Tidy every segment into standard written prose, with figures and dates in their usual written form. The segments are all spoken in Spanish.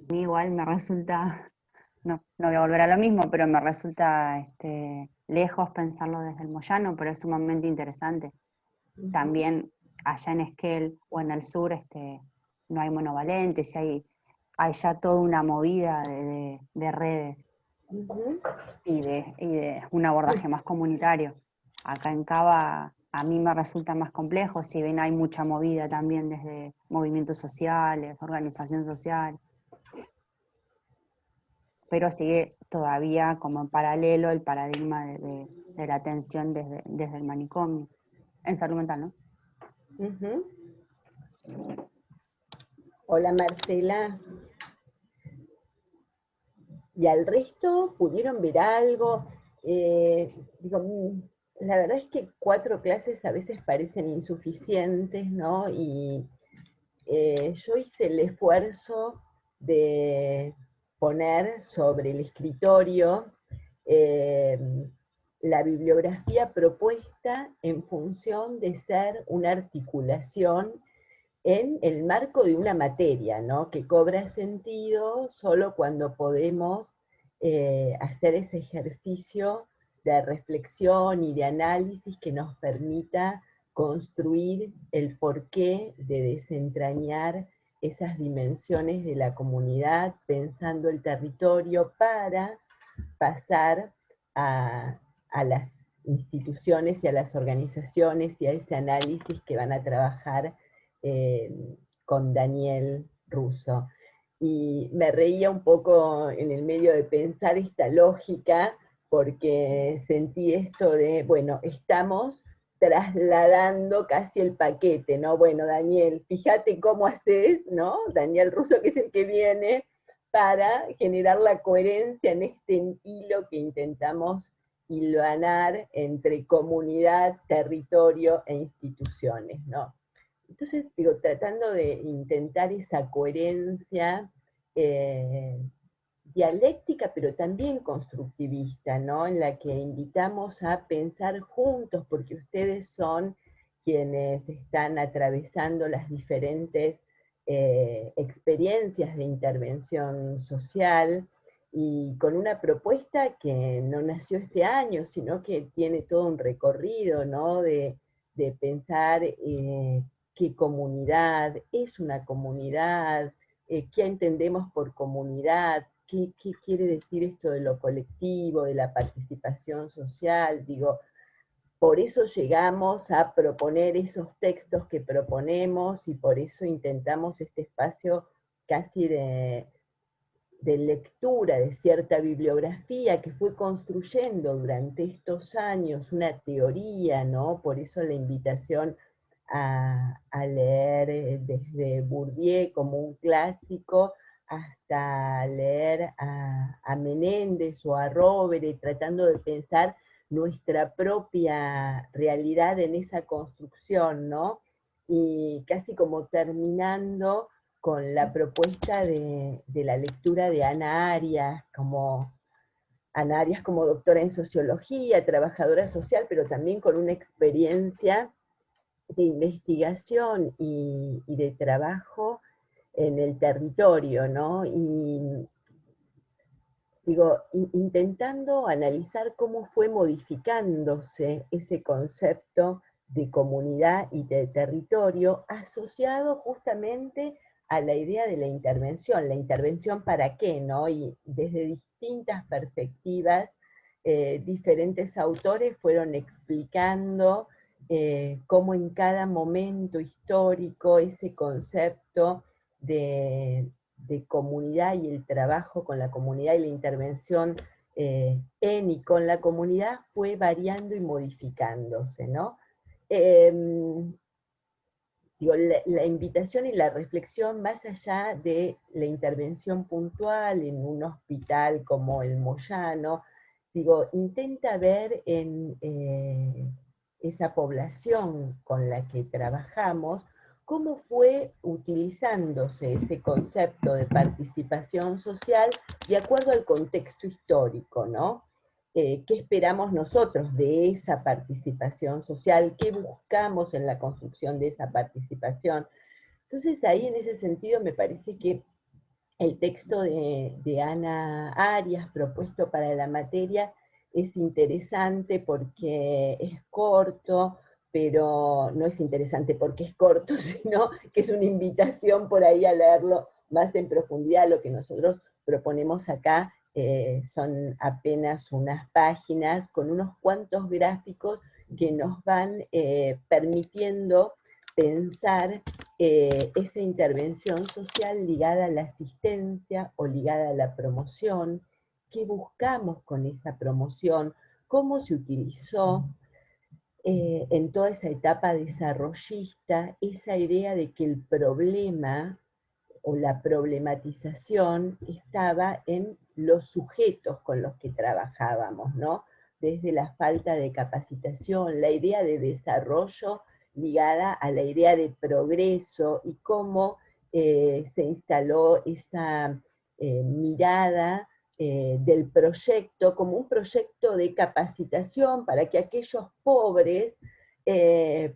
A mí igual me resulta, no voy a volver a lo mismo, pero me resulta lejos pensarlo desde el Moyano, pero es sumamente interesante. Ujú, También allá en Esquel o en el sur no hay monovalentes, hay ya toda una movida de redes ujú. y de un abordaje más comunitario. Acá en Cava a mí me resulta más complejo, si bien hay mucha movida también desde movimientos sociales, organización social, pero sigue todavía como en paralelo el paradigma de la atención desde el manicomio, en salud mental, ¿no? Ujú. Hola Marcela. ¿Y al resto pudieron ver algo? Digo, la verdad es que 4 clases a veces parecen insuficientes, ¿no? Y yo hice el esfuerzo de poner sobre el escritorio eh, la bibliografía propuesta en función de ser una articulación en el marco de una materia, ¿no? Que cobra sentido solo cuando podemos hacer ese ejercicio de reflexión y de análisis que nos permita construir el porqué de desentrañar esas dimensiones de la comunidad, pensando el territorio para pasar a las instituciones y a las organizaciones y a ese análisis que van a trabajar eh, con Daniel Russo. Y me reía un poco en el medio de pensar esta lógica porque sentí esto de, bueno, estamos trasladando casi el paquete, ¿no? Bueno, Daniel, fíjate cómo haces, ¿no? Daniel Russo, que es el que viene, para generar la coherencia en este hilo que intentamos hilvanar entre comunidad, territorio e instituciones, ¿no? Entonces, digo, tratando de intentar esa coherencia eh, dialéctica, pero también constructivista, ¿no? En la que invitamos a pensar juntos, porque ustedes son quienes están atravesando las diferentes experiencias de intervención social y con una propuesta que no nació este año, sino que tiene todo un recorrido, ¿no? De pensar qué comunidad es una comunidad, qué entendemos por comunidad, qué quiere decir esto de lo colectivo, de la participación social. Digo, por eso llegamos a proponer esos textos que proponemos y por eso intentamos este espacio casi de lectura de cierta bibliografía que fue construyendo durante estos años una teoría, ¿no? Por eso la invitación a leer desde Bourdieu como un clásico hasta leer a Menéndez o a Rovere, tratando de pensar nuestra propia realidad en esa construcción, ¿no? Y casi como terminando con la propuesta de la lectura de Ana Arias como doctora en sociología, trabajadora social, pero también con una experiencia de investigación y de trabajo en el territorio, ¿no? Y digo, intentando analizar cómo fue modificándose ese concepto de comunidad y de territorio asociado justamente a la idea de la intervención para qué, ¿no? Y desde distintas perspectivas, diferentes autores fueron explicando cómo en cada momento histórico ese concepto de comunidad y el trabajo con la comunidad y la intervención en y con la comunidad fue variando y modificándose, ¿no? Eh, digo, la invitación y la reflexión más allá de la intervención puntual en un hospital como el Moyano, digo, intenta ver en esa población con la que trabajamos cómo fue utilizándose ese concepto de participación social de acuerdo al contexto histórico, ¿no? ¿Qué esperamos nosotros de esa participación social? ¿Qué buscamos en la construcción de esa participación? Entonces ahí en ese sentido me parece que el texto de Ana Arias propuesto para la materia es interesante porque es corto, pero no es interesante porque es corto, sino que es una invitación por ahí a leerlo más en profundidad. Lo que nosotros proponemos acá son apenas unas páginas con unos cuantos gráficos que nos van permitiendo pensar esa intervención social ligada a la asistencia o ligada a la promoción, qué buscamos con esa promoción, cómo se utilizó en toda esa etapa desarrollista esa idea de que el problema o la problematización estaba en los sujetos con los que trabajábamos, ¿no? Desde la falta de capacitación, la idea de desarrollo ligada a la idea de progreso y cómo se instaló esa mirada del proyecto como un proyecto de capacitación para que aquellos pobres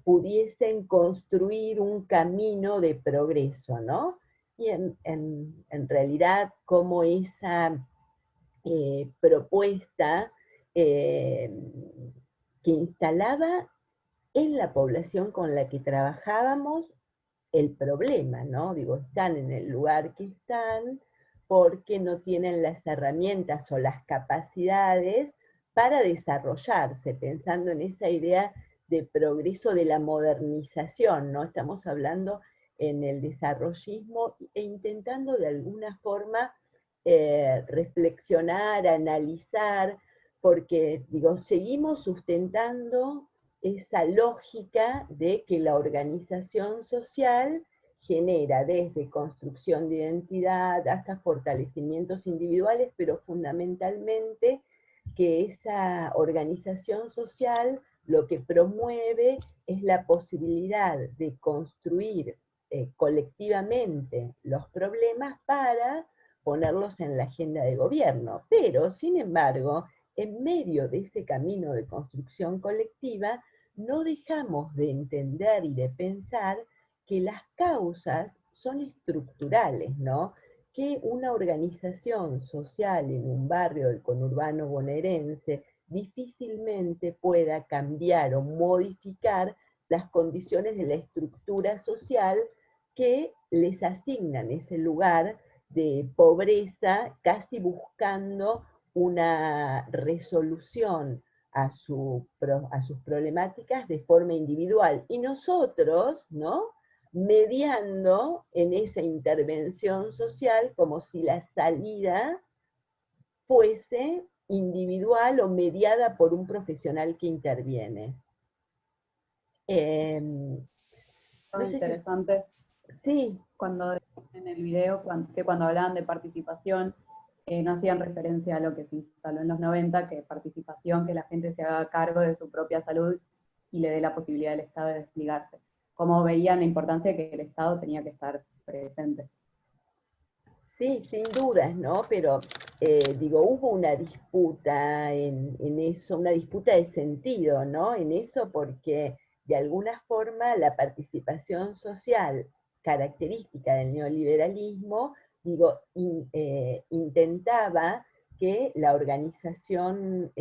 pudiesen construir un camino de progreso, ¿no? Y en realidad cómo esa propuesta eh, que instalaba en la población con la que trabajábamos el problema, ¿no? Digo, están en el lugar que están porque no tienen las herramientas o las capacidades para desarrollarse, pensando en esa idea de progreso de la modernización, ¿no? Estamos hablando en el desarrollismo e intentando de alguna forma reflexionar, analizar, porque digo, seguimos sustentando esa lógica de que la organización social genera desde construcción de identidad hasta fortalecimientos individuales, pero fundamentalmente que esa organización social lo que promueve es la posibilidad de construir colectivamente los problemas para ponerlos en la agenda de gobierno. Pero, sin embargo, en medio de ese camino de construcción colectiva, no dejamos de entender y de pensar que las causas son estructurales, ¿no? Que una organización social en un barrio del conurbano bonaerense difícilmente pueda cambiar o modificar las condiciones de la estructura social que les asignan ese lugar de pobreza, casi buscando una resolución a sus problemáticas de forma individual. Y nosotros, ¿no? Mediando en esa intervención social como si la salida fuese individual o mediada por un profesional que interviene. No sé si... Interesante Sí. cuando en el video, que cuando hablaban de participación, no hacían referencia a lo que se instaló en los 90, que participación, que la gente se haga cargo de su propia salud y le dé la posibilidad al Estado de despligarse. Como veían la importancia de que el Estado tenía que estar presente. Sí, sin dudas, ¿no? Pero digo, hubo una disputa en eso, una disputa de sentido, ¿no? En eso porque de alguna forma la participación social característica del neoliberalismo, digo, intentaba que la organización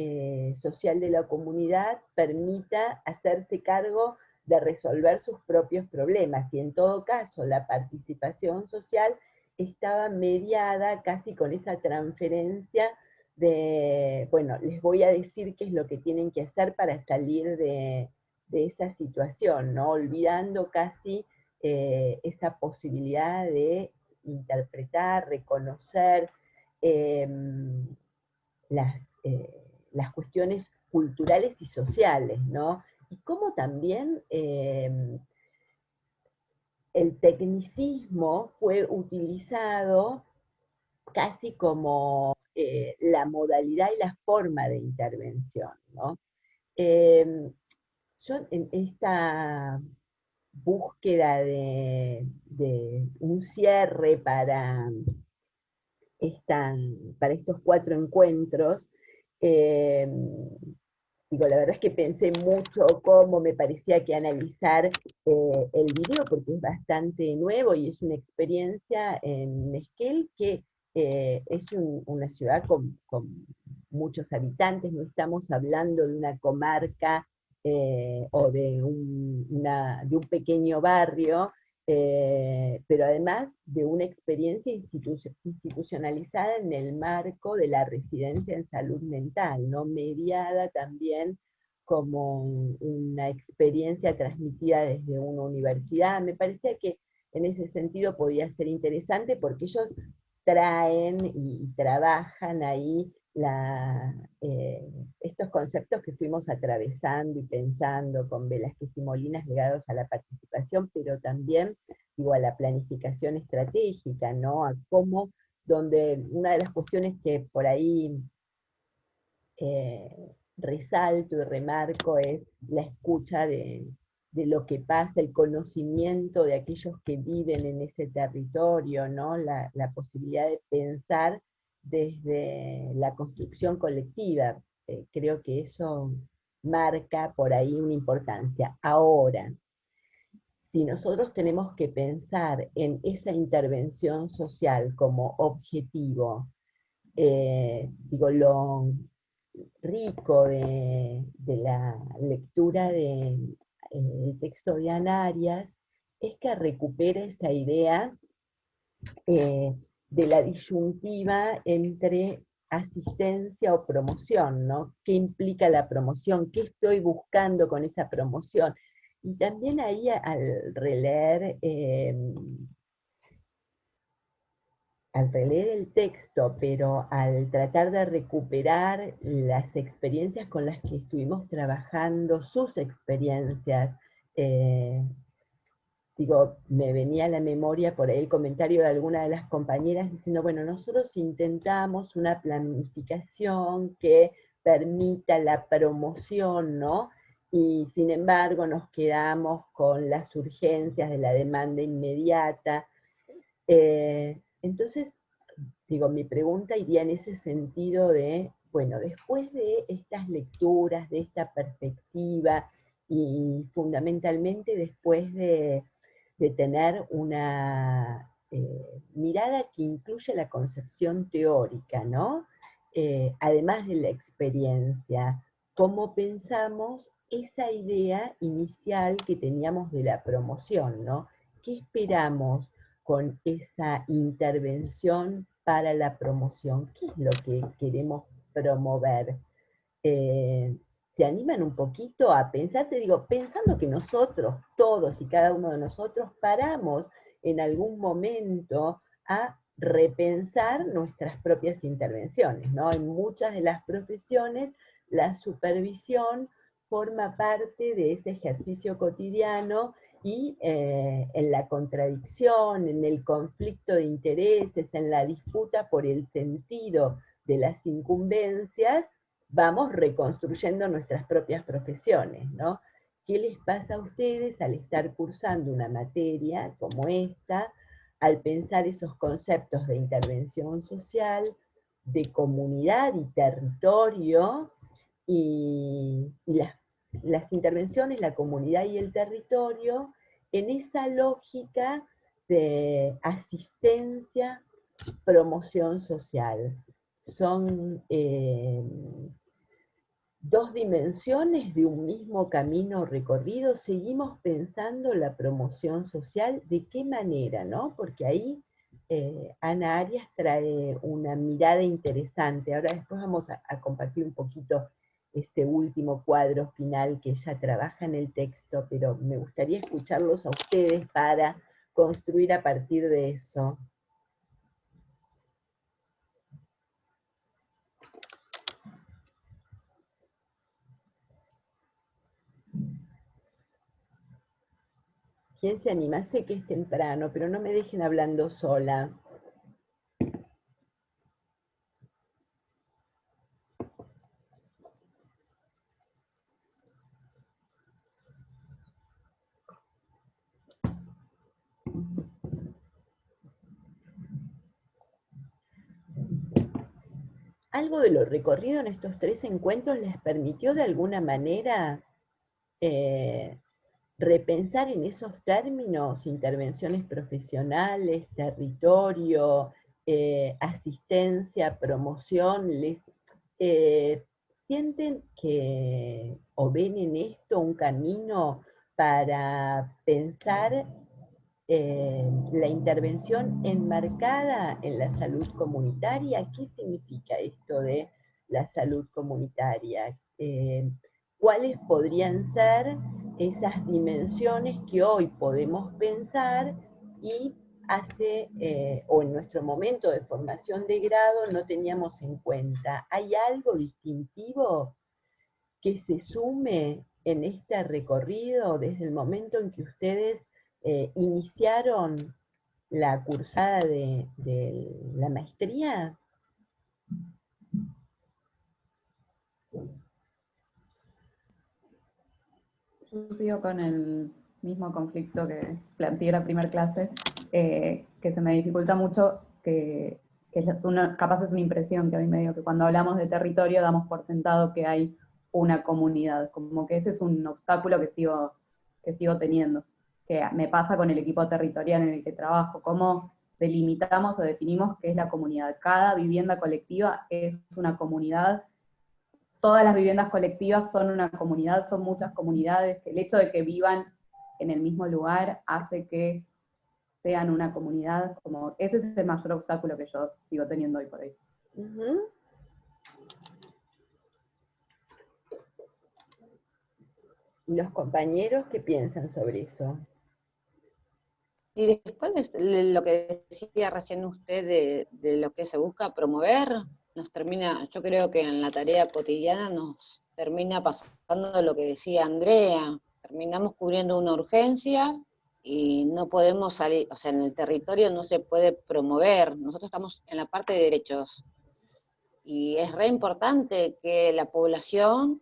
social de la comunidad permita hacerse cargo de resolver sus propios problemas y en todo caso la participación social estaba mediada casi con esa transferencia de, bueno, les voy a decir qué es lo que tienen que hacer para salir de esa situación, ¿no? Olvidando casi esa posibilidad de interpretar, reconocer eh, las, las cuestiones culturales y sociales, ¿no? Y cómo también el tecnicismo fue utilizado casi como la modalidad y la forma de intervención, ¿no? Yo en esta búsqueda de un cierre para estos 4 encuentros, eh, digo, la verdad es que pensé mucho cómo me parecía que analizar el video, porque es bastante nuevo y es una experiencia en Esquel que es una ciudad con muchos habitantes, no estamos hablando de una comarca o de un pequeño barrio, pero además de una experiencia institucionalizada en el marco de la residencia en salud mental, ¿no? Mediada también como una experiencia transmitida desde una universidad. Me parecía que en ese sentido podía ser interesante porque ellos traen y trabajan ahí estos conceptos que fuimos atravesando y pensando con Velázquez y Molinas ligados a la participación, pero también digo, a la planificación estratégica, ¿no? A cómo, donde una de las cuestiones que por ahí resalto y remarco es la escucha de lo que pasa, el conocimiento de aquellos que viven en ese territorio, ¿no? La posibilidad de pensar desde la construcción colectiva. Creo que eso marca por ahí una importancia. Ahora, si nosotros tenemos que pensar en esa intervención social como objetivo, digo, lo rico de la lectura del texto de Ana Arias es que recupera esa idea de la disyuntiva entre asistencia o promoción, ¿no? ¿Qué implica la promoción? ¿Qué estoy buscando con esa promoción? Y también ahí al releer el texto, pero al tratar de recuperar las experiencias con las que estuvimos trabajando, sus experiencias, eh, digo, me venía a la memoria por ahí el comentario de alguna de las compañeras diciendo, bueno, nosotros intentamos una planificación que permita la promoción, ¿no? Y sin embargo nos quedamos con las urgencias de la demanda inmediata. Entonces, digo, mi pregunta iría en ese sentido de, bueno, después de estas lecturas, de esta perspectiva, y fundamentalmente después de tener una mirada que incluye la concepción teórica, ¿no? Además de la experiencia, cómo pensamos esa idea inicial que teníamos de la promoción, ¿no? ¿Qué esperamos con esa intervención para la promoción? ¿Qué es lo que queremos promover? ¿Se animan un poquito a pensar? Te digo, pensando que nosotros, todos y cada uno de nosotros, paramos en algún momento a repensar nuestras propias intervenciones, ¿no? En muchas de las profesiones, la supervisión forma parte de ese ejercicio cotidiano y en la contradicción, en el conflicto de intereses, en la disputa por el sentido de las incumbencias, vamos reconstruyendo nuestras propias profesiones, ¿no? ¿Qué les pasa a ustedes al estar cursando una materia como esta, al pensar esos conceptos de intervención social, de comunidad y territorio, y las intervenciones, la comunidad y el territorio, en esa lógica de asistencia, promoción social? Son dos dimensiones de un mismo camino recorrido. Seguimos pensando la promoción social, ¿de qué manera, no? Porque ahí Ana Arias trae una mirada interesante. Ahora después vamos a compartir un poquito este último cuadro final que ella trabaja en el texto, pero me gustaría escucharlos a ustedes para construir a partir de eso. ¿Quién se anima? Sé que es temprano, pero no me dejen hablando sola. algo de lo recorrido en estos 3 encuentros les permitió de alguna manera repensar en esos términos, intervenciones profesionales, territorio, asistencia, promoción, sienten que o ven en esto un camino para pensar la intervención enmarcada en la salud comunitaria. ¿Qué significa esto de la salud comunitaria? ¿Cuáles podrían ser esas dimensiones que hoy podemos pensar y o en nuestro momento de formación de grado no teníamos en cuenta? ¿Hay algo distintivo que se sume en este recorrido desde el momento en que ustedes iniciaron la cursada de la maestría? Yo sigo con el mismo conflicto que planteé en la primera clase, que se me dificulta mucho, capaz es una impresión que a mí me dio que cuando hablamos de territorio damos por sentado que hay una comunidad, como que ese es un obstáculo que sigo teniendo, que me pasa con el equipo territorial en el que trabajo, cómo delimitamos o definimos qué es la comunidad. Cada vivienda colectiva es una comunidad. Todas las viviendas colectivas son una comunidad, son muchas comunidades, que el hecho de que vivan en el mismo lugar hace que sean una comunidad, como ese es el mayor obstáculo que yo sigo teniendo hoy por hoy. Uh-huh. ¿Los compañeros qué piensan sobre eso? Y después de lo que decía recién usted de lo que se busca promover, yo creo que en la tarea cotidiana nos termina pasando lo que decía Andrea, terminamos cubriendo una urgencia y no podemos salir, o sea, en el territorio no se puede promover, nosotros estamos en la parte de derechos, y es re importante que la población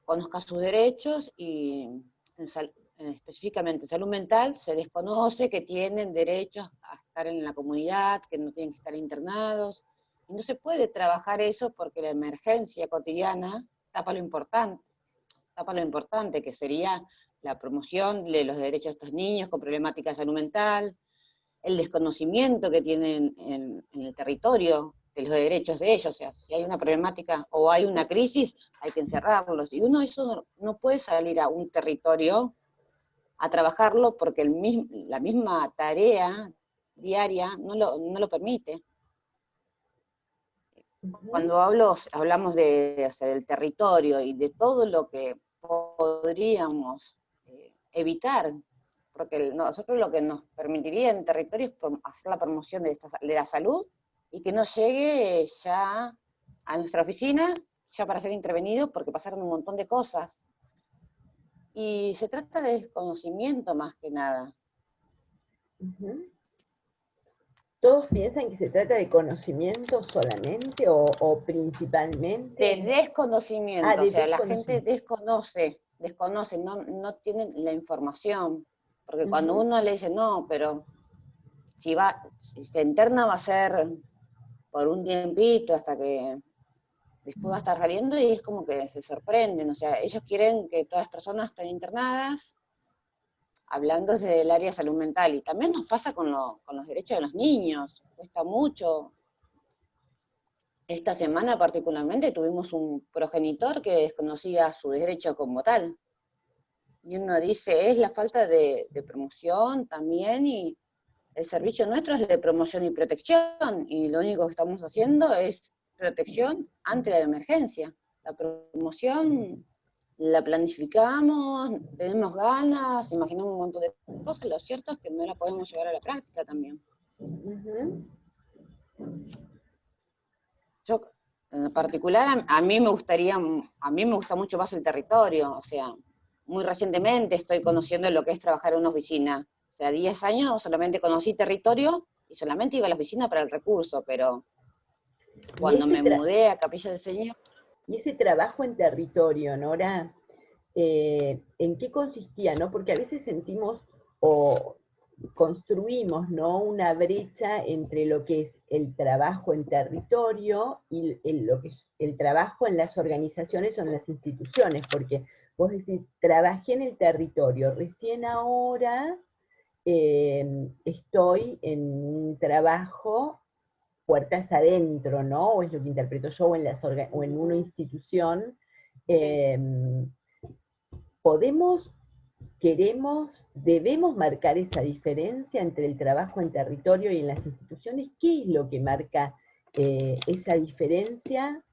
conozca sus derechos, y específicamente salud mental, se desconoce que tienen derechos a estar en la comunidad, que no tienen que estar internados, y no se puede trabajar eso porque la emergencia cotidiana tapa lo importante, que sería la promoción de los derechos de estos niños con problemática de salud mental, el desconocimiento que tienen en el territorio de los derechos de ellos. O sea, si hay una problemática o hay una crisis, hay que encerrarlos, y uno eso no puede salir a un territorio a trabajarlo porque la misma tarea diaria no lo permite. Cuando hablamos del territorio y de todo lo que podríamos evitar, porque nosotros lo que nos permitiría en territorio es hacer la promoción de la salud y que no llegue ya a nuestra oficina ya para ser intervenido, porque pasaron un montón de cosas. Y se trata de desconocimiento más que nada. Uh-huh. ¿Todos piensan que se trata de conocimiento solamente o principalmente? De desconocimiento, o sea, la gente desconoce, no tienen la información. Porque cuando uno le dice, no, pero si se interna va a ser por un tiempito hasta que después va a estar saliendo, y es como que se sorprenden. O sea, ellos quieren que todas las personas estén internadas, hablando desde el área de salud mental, y también nos pasa con los derechos de los niños, cuesta mucho. Esta semana particularmente tuvimos un progenitor que desconocía su derecho como tal, y uno dice, es la falta de promoción también, y el servicio nuestro es de promoción y protección, y lo único que estamos haciendo es protección ante la emergencia. La promoción la planificamos, tenemos ganas, imaginamos un montón de cosas, lo cierto es que no la podemos llevar a la práctica también. Uh-huh. Yo, en particular, a mí me gusta mucho más el territorio, o sea, muy recientemente estoy conociendo lo que es trabajar en una oficina. O sea, 10 años solamente conocí territorio y solamente iba a la oficina para el recurso, pero cuando me mudé a Capilla del Señor... Y ese trabajo en territorio, Nora, ¿en qué consistía, no? Porque a veces sentimos, o construimos, ¿no?, una brecha entre lo que es el trabajo en territorio y lo que es el trabajo en las organizaciones o en las instituciones, porque vos decís, trabajé en el territorio, recién ahora estoy en un trabajo puertas adentro, ¿no? O es lo que interpreto yo, o en una institución. Eh, podemos, queremos, debemos marcar esa diferencia entre el trabajo en territorio y en las instituciones. ¿Qué es lo que marca esa diferencia?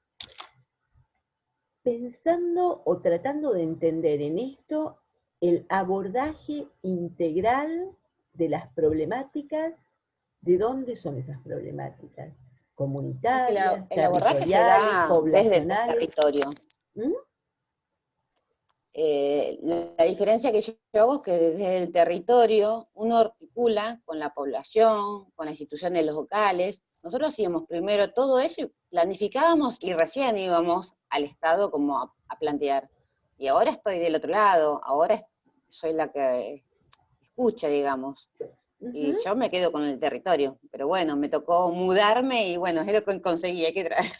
Pensando o tratando de entender en esto el abordaje integral de las problemáticas. ¿De dónde son esas problemáticas? Es que Comunitarias, el abordaje se territoriales, da desde el poblacionales. territorio. ¿Mm? La diferencia que yo hago es que desde el territorio uno articula con la población, con las instituciones locales. Nosotros hacíamos primero todo eso y planificábamos y recién íbamos al Estado como a plantear. Y ahora estoy del otro lado, ahora soy la que escucha, digamos. Y yo me quedo con el territorio, pero bueno, me tocó mudarme y bueno, es lo que conseguí, hay que traer.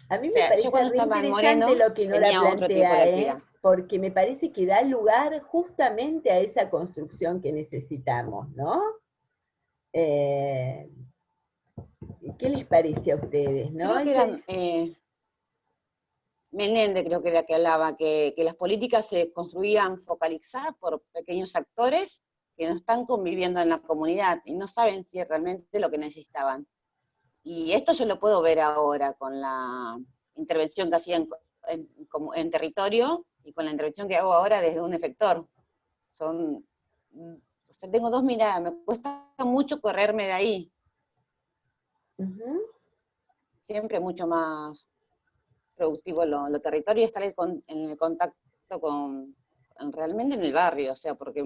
A mí O me sea, yo parece cuando re estaba en interesante Moreno lo que Nora tenía otro tipo de plantea, actividad. porque me parece que da lugar justamente a esa construcción que necesitamos, ¿no? ¿Qué les parece a ustedes, no? Creo que era Menéndez, creo que era que hablaba, que las políticas se construían focalizadas por pequeños actores que no están conviviendo en la comunidad y no saben si es realmente lo que necesitaban. Y esto yo lo puedo ver ahora con la intervención que hacía en territorio y con la intervención que hago ahora desde un efector. O sea, tengo dos miradas, me cuesta mucho correrme de ahí. Siempre mucho más productivo lo territorio y estar en el contacto realmente en el barrio, o sea, porque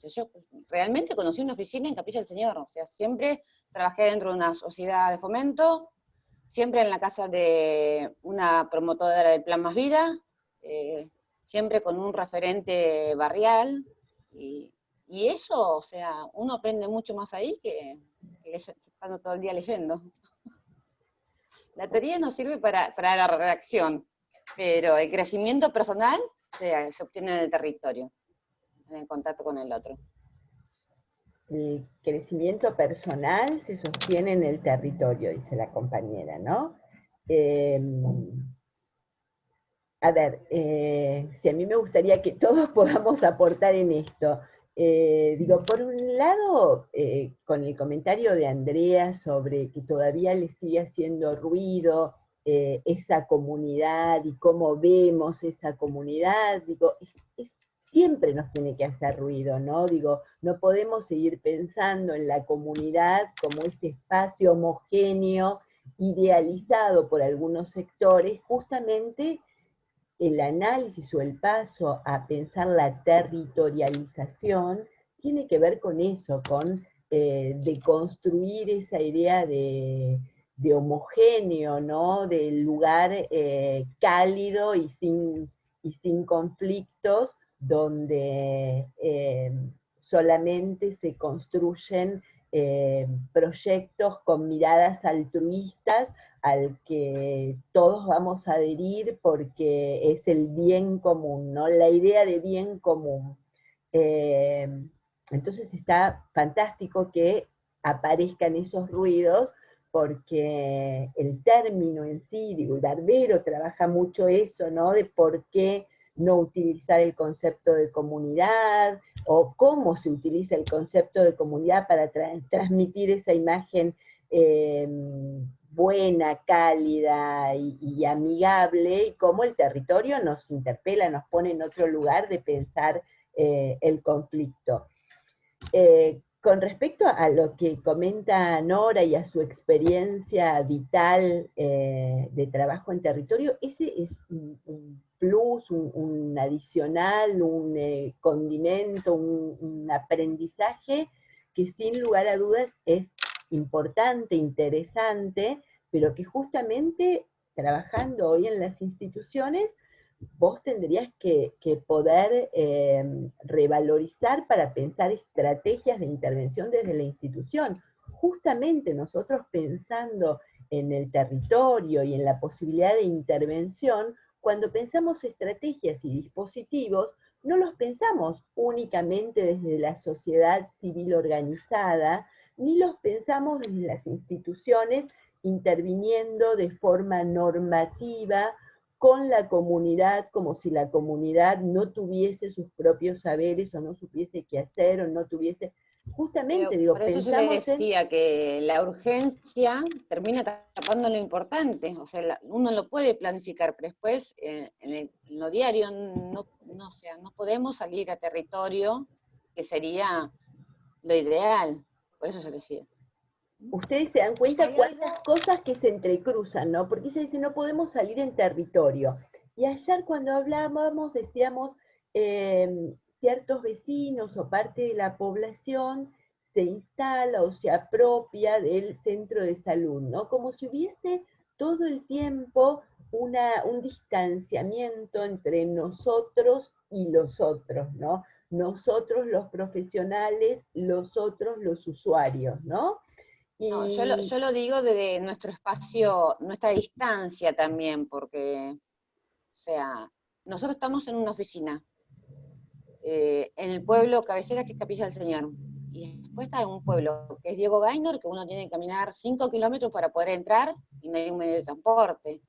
yo realmente conocí una oficina en Capilla del Señor, o sea, siempre trabajé dentro de una sociedad de fomento, siempre en la casa de una promotora del Plan Más Vida, siempre con un referente barrial, y eso, o sea, uno aprende mucho más ahí que estando todo el día leyendo. La teoría no sirve para la redacción, pero el crecimiento personal se obtiene en el territorio, en el contacto con el otro. El crecimiento personal se sostiene en el territorio, dice la compañera, ¿no? A ver, si a mí me gustaría que todos podamos aportar en esto. Digo, por un lado, con el comentario de Andrea sobre que todavía le sigue haciendo ruido esa comunidad y cómo vemos esa comunidad, digo, siempre nos tiene que hacer ruido, ¿no? Digo, no podemos seguir pensando en la comunidad como ese espacio homogéneo, idealizado por algunos sectores, justamente el análisis o el paso a pensar la territorialización tiene que ver con eso, con deconstruir esa idea de homogéneo, ¿no? Del lugar cálido y sin conflictos, donde solamente se construyen proyectos con miradas altruistas al que todos vamos a adherir porque es el bien común, ¿no? La idea de bien común. Entonces está fantástico que aparezcan esos ruidos porque el término en sí, digo, Barbero trabaja mucho eso, ¿no? De por qué no utilizar el concepto de comunidad, o cómo se utiliza el concepto de comunidad para transmitir esa imagen buena, cálida y amigable, y cómo el territorio nos interpela, nos pone en otro lugar de pensar el conflicto. Con respecto a lo que comenta Nora y a su experiencia vital de trabajo en territorio, ese es un plus, un adicional, un condimento, un aprendizaje que sin lugar a dudas es importante, interesante, pero que justamente trabajando hoy en las instituciones vos tendrías que poder revalorizar para pensar estrategias de intervención desde la institución. Justamente nosotros pensando en el territorio y en la posibilidad de intervención, cuando pensamos estrategias y dispositivos, no los pensamos únicamente desde la sociedad civil organizada, ni los pensamos desde las instituciones interviniendo de forma normativa con la comunidad, como si la comunidad no tuviese sus propios saberes o no supiese qué hacer o no tuviese... Justamente, Pero digo, por eso yo le pensamos en... decía que la urgencia termina tapando lo importante, o sea, uno lo puede planificar, pero después en lo diario o sea, no podemos salir a territorio, que sería lo ideal, por eso yo decía. Ustedes se dan cuenta cuántas cosas que se entrecruzan, ¿no? Porque se dice, no podemos salir en territorio. Y ayer cuando hablábamos decíamos, ciertos vecinos o parte de la población se instala o se apropia del centro de salud, ¿no? Como si hubiese todo el tiempo un distanciamiento entre nosotros y los otros, ¿no? Nosotros los profesionales, los otros los usuarios, ¿no? No, Y yo lo digo desde nuestro espacio, nuestra distancia también, porque, o sea, nosotros estamos en una oficina, en el pueblo cabecera que es Capilla del Señor, y después está en un pueblo que es Diego Gaynor, que uno tiene que caminar 5 kilómetros para poder entrar, y no hay un medio de transporte.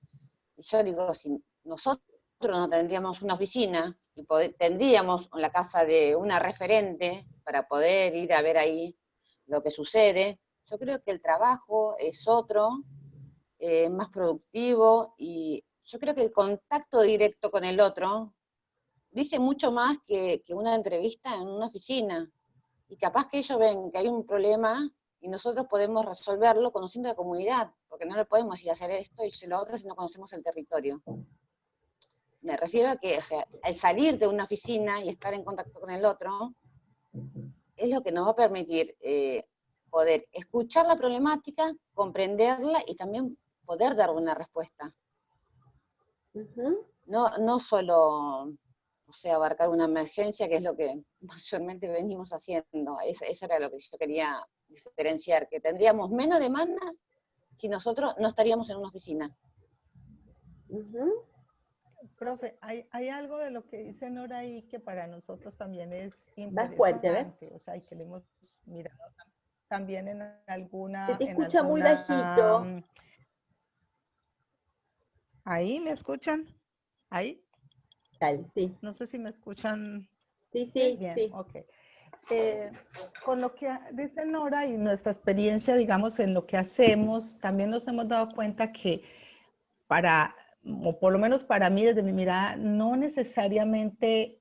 Y yo digo, si nosotros no tendríamos una oficina, y tendríamos la casa de una referente para poder ir a ver ahí lo que sucede, yo creo que el trabajo es otro, más productivo, y yo creo que el contacto directo con el otro dice mucho más que una entrevista en una oficina. Y capaz que ellos ven que hay un problema y nosotros podemos resolverlo conociendo la comunidad, porque no le podemos ir a hacer esto y lo otro si no conocemos el territorio. Me refiero a que, o sea, al salir de una oficina y estar en contacto con el otro, es lo que nos va a permitir poder escuchar la problemática, comprenderla y también poder dar una respuesta. No solo, o sea, abarcar una emergencia, que es lo que mayormente venimos haciendo. Eso era lo que yo quería diferenciar, que tendríamos menos demanda si nosotros no estaríamos en una oficina. Profe, hay algo de lo que dice Nora ahí que para nosotros también es más fuerte, interesante, o sea, y que le hemos mirado también en se te alguna, escucha muy bajito. ¿Ahí me escuchan? ¿Ahí? Tal, sí. No sé si me escuchan. Sí, Bien, sí. ok. Con lo que dice Nora y nuestra experiencia, digamos, en lo que hacemos, también nos hemos dado cuenta que o por lo menos para mí, desde mi mirada, no necesariamente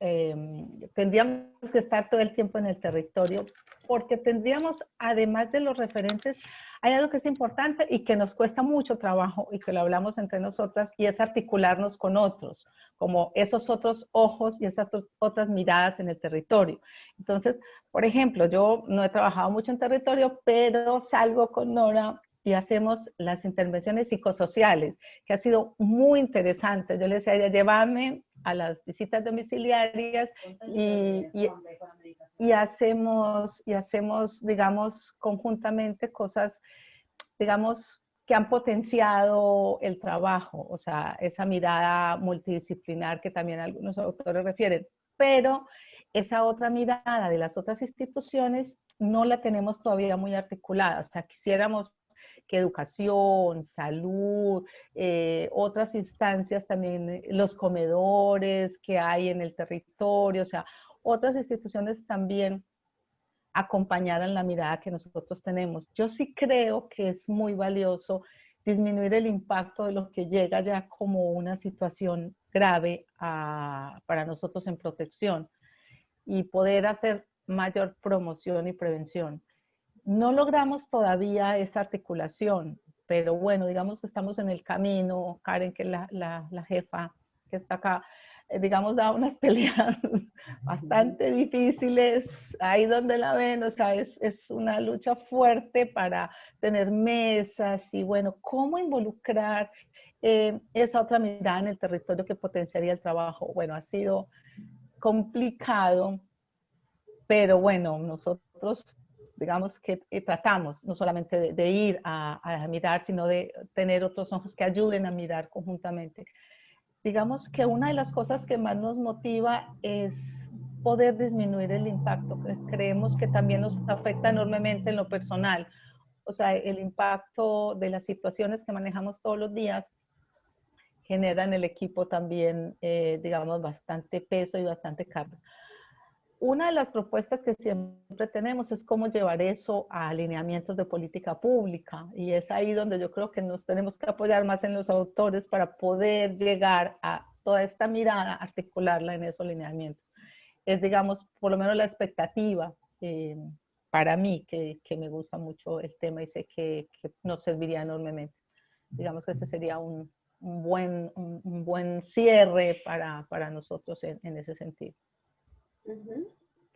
tendríamos que estar todo el tiempo en el territorio, porque tendríamos, además de los referentes, hay algo que es importante y que nos cuesta mucho trabajo y que lo hablamos entre nosotras, y es articularnos con otros, como esos otros ojos y esas otras miradas en el territorio. Entonces, por ejemplo, yo no he trabajado mucho en territorio, pero salgo con Nora y hacemos las intervenciones psicosociales, que ha sido muy interesante. Yo le decía a ella, llévame a las visitas domiciliarias y hacemos, digamos, conjuntamente cosas, digamos, que han potenciado el trabajo, o sea, esa mirada multidisciplinar que también algunos autores refieren. Pero esa otra mirada de las otras instituciones no la tenemos todavía muy articulada. O sea, quisiéramos que educación, salud, otras instancias también, los comedores que hay en el territorio, o sea, otras instituciones también acompañaran la mirada que nosotros tenemos. Yo sí creo que es muy valioso disminuir el impacto de lo que llega ya como una situación grave para nosotros en protección y poder hacer mayor promoción y prevención. No logramos todavía esa articulación, pero bueno, digamos que estamos en el camino. Karen, que es la jefa que está acá, digamos, da unas peleas bastante difíciles, ahí donde la ven, o sea, es una lucha fuerte para tener mesas y bueno, cómo involucrar esa otra mirada en el territorio que potenciaría el trabajo. Bueno, ha sido complicado, pero bueno, nosotros digamos que tratamos no solamente de ir a mirar, sino de tener otros ojos que ayuden a mirar conjuntamente. Digamos que una de las cosas que más nos motiva es poder disminuir el impacto. Creemos que también nos afecta enormemente en lo personal. O sea, el impacto de las situaciones que manejamos todos los días genera en el equipo también, digamos, bastante peso y bastante carga. Una de las propuestas que siempre tenemos es cómo llevar eso a alineamientos de política pública, y es ahí donde yo creo que nos tenemos que apoyar más en los autores para poder llegar a toda esta mirada, articularla en esos alineamientos. Es, digamos, por lo menos la expectativa para mí, que me gusta mucho el tema y sé que nos serviría enormemente. Digamos que ese sería un buen cierre para nosotros en ese sentido.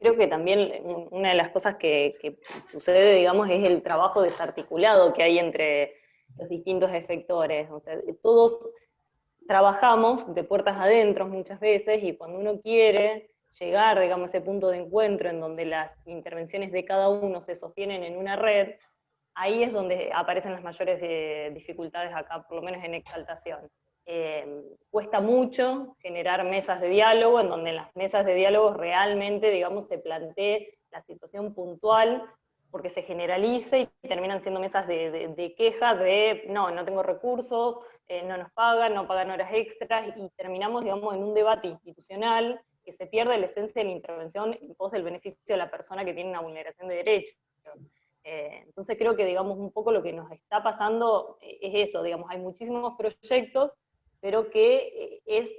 Creo que también una de las cosas que sucede, digamos, es el trabajo desarticulado que hay entre los distintos efectores. O sea, todos trabajamos de puertas adentro muchas veces, y cuando uno quiere llegar, digamos, a ese punto de encuentro en donde las intervenciones de cada uno se sostienen en una red, ahí es donde aparecen las mayores dificultades acá, por lo menos en Exaltación. Cuesta mucho generar mesas de diálogo, en donde en las mesas de diálogo realmente, digamos, se plantee la situación puntual, porque se generaliza y terminan siendo mesas de queja de no tengo recursos, no nos pagan, no pagan horas extras, y terminamos, digamos, en un debate institucional que se pierde la esencia de la intervención en pos del beneficio de la persona que tiene una vulneración de derechos. Entonces creo que, digamos, un poco lo que nos está pasando es eso, digamos, hay muchísimos proyectos, pero que es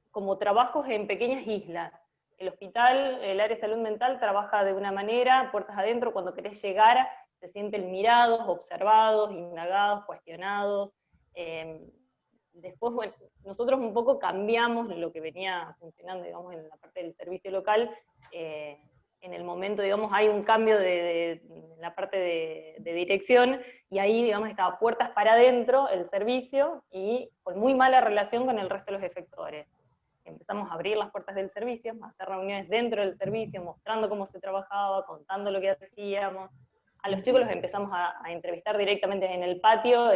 como trabajos en pequeñas islas. El hospital, el área de salud mental trabaja de una manera, puertas adentro, cuando querés llegar se sienten mirados, observados, indagados, cuestionados. Después, bueno, nosotros un poco cambiamos lo que venía funcionando, digamos, en la parte del servicio local. En el momento, digamos, hay un cambio de la parte de dirección, y ahí, digamos, estaba puertas para adentro el servicio, y con muy mala relación con el resto de los efectores. Empezamos a abrir las puertas del servicio, a hacer reuniones dentro del servicio, mostrando cómo se trabajaba, contando lo que hacíamos. A los chicos los empezamos a entrevistar directamente en el patio,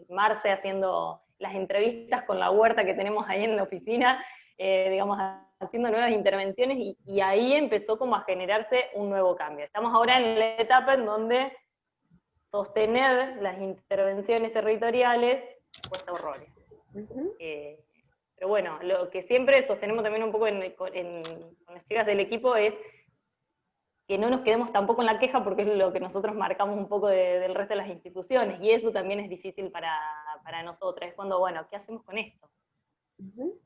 Marce haciendo las entrevistas con la huerta que tenemos ahí en la oficina, digamos, haciendo nuevas intervenciones, y ahí empezó como a generarse un nuevo cambio. Estamos ahora en la etapa en donde sostener las intervenciones territoriales cuesta horrores. Pero bueno, lo que siempre sostenemos también un poco con las chicas del equipo es que no nos quedemos tampoco en la queja, porque es lo que nosotros marcamos un poco del resto de las instituciones, y eso también es difícil para nosotras. Es cuando, bueno, ¿qué hacemos con esto?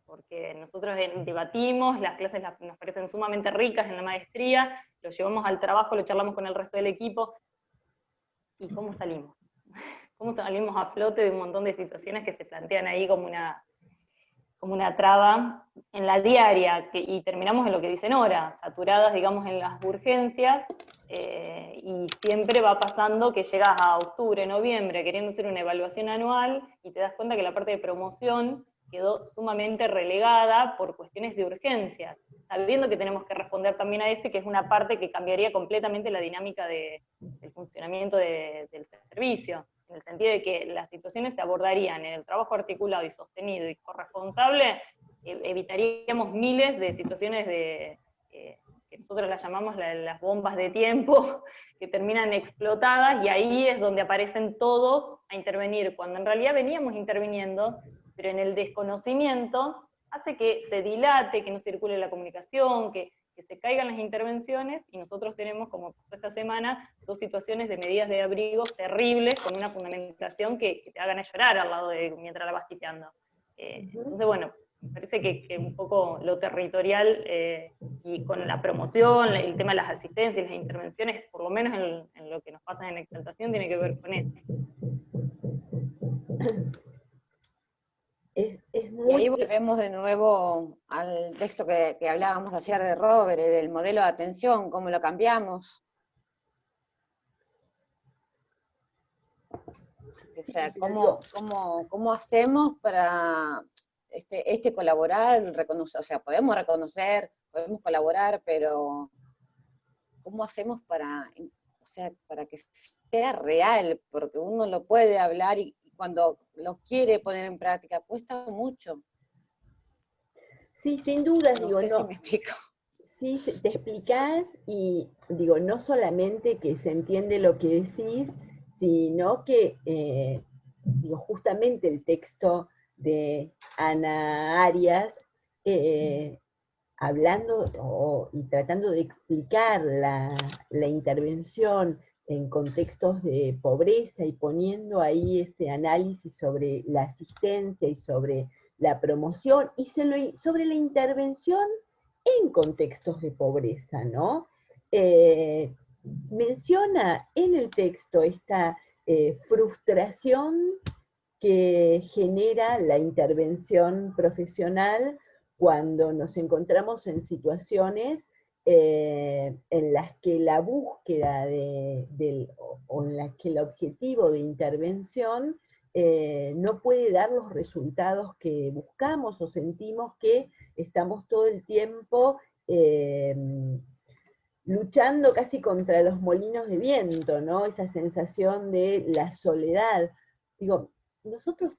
Porque nosotros debatimos, las clases nos parecen sumamente ricas en la maestría, lo llevamos al trabajo, lo charlamos con el resto del equipo, ¿y cómo salimos? ¿Cómo salimos a flote de un montón de situaciones que se plantean ahí como una traba en la diaria, y terminamos en lo que dice Nora, saturadas, digamos, en las urgencias, y siempre va pasando que llegas a octubre, noviembre, queriendo hacer una evaluación anual, y te das cuenta que la parte de promoción quedó sumamente relegada por cuestiones de urgencias, sabiendo que tenemos que responder también a eso, que es una parte que cambiaría completamente la dinámica del funcionamiento del servicio, en el sentido de que las situaciones se abordarían en el trabajo articulado y sostenido y corresponsable, evitaríamos miles de situaciones que nosotros las llamamos las bombas de tiempo, que terminan explotadas, y ahí es donde aparecen todos a intervenir, cuando en realidad veníamos interviniendo, pero en el desconocimiento hace que se dilate, que no circule la comunicación, que se caigan las intervenciones, y nosotros tenemos, como pasó esta semana, 2 situaciones de medidas de abrigo terribles, con una fundamentación que te hagan a llorar al lado mientras la vas quiteando. Entonces, bueno, me parece que un poco lo territorial, y con la promoción, el tema de las asistencias, las intervenciones, por lo menos en lo que nos pasa en Exaltación, tiene que ver con esto. Y ahí volvemos de nuevo al texto que hablábamos ayer de Robert, del modelo de atención, cómo lo cambiamos. O sea, pero digo, ¿cómo hacemos para colaborar, reconocer? O sea, podemos reconocer, podemos colaborar, pero ¿cómo hacemos o sea, para que sea real? Porque uno lo puede hablar y cuando lo quiere poner en práctica cuesta mucho. sí, sin dudas, No digo, sé si no, me explico. sí, te explicás y digo, no solamente que se entiende lo que decís, sino que, digo, justamente el texto de Ana Arias, eh, hablando y tratando de explicar la intervención en contextos de pobreza y poniendo ahí ese análisis sobre la asistencia y sobre la promoción y sobre la intervención en contextos de pobreza, ¿no? Menciona en el texto esta frustración que genera la intervención profesional cuando nos encontramos en situaciones en las que la búsqueda o en las que el objetivo de intervención no puede dar los resultados que buscamos o sentimos que estamos todo el tiempo luchando casi contra los molinos de viento, ¿no? Esa sensación de la soledad. Digo, nosotros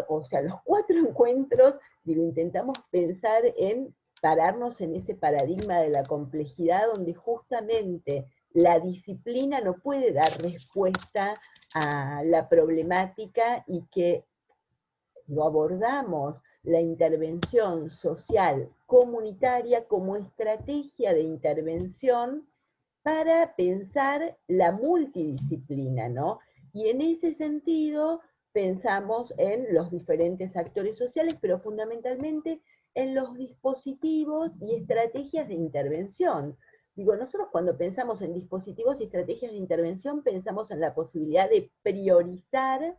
o sea, los 4 encuentros, digo, intentamos pensar en pararnos en ese paradigma de la complejidad donde justamente la disciplina no puede dar respuesta a la problemática y que lo abordamos la intervención social comunitaria como estrategia de intervención para pensar la multidisciplina, ¿no? Y en ese sentido pensamos en los diferentes actores sociales, pero fundamentalmente en los dispositivos y estrategias de intervención. Digo, nosotros cuando pensamos en dispositivos y estrategias de intervención pensamos en la posibilidad de priorizar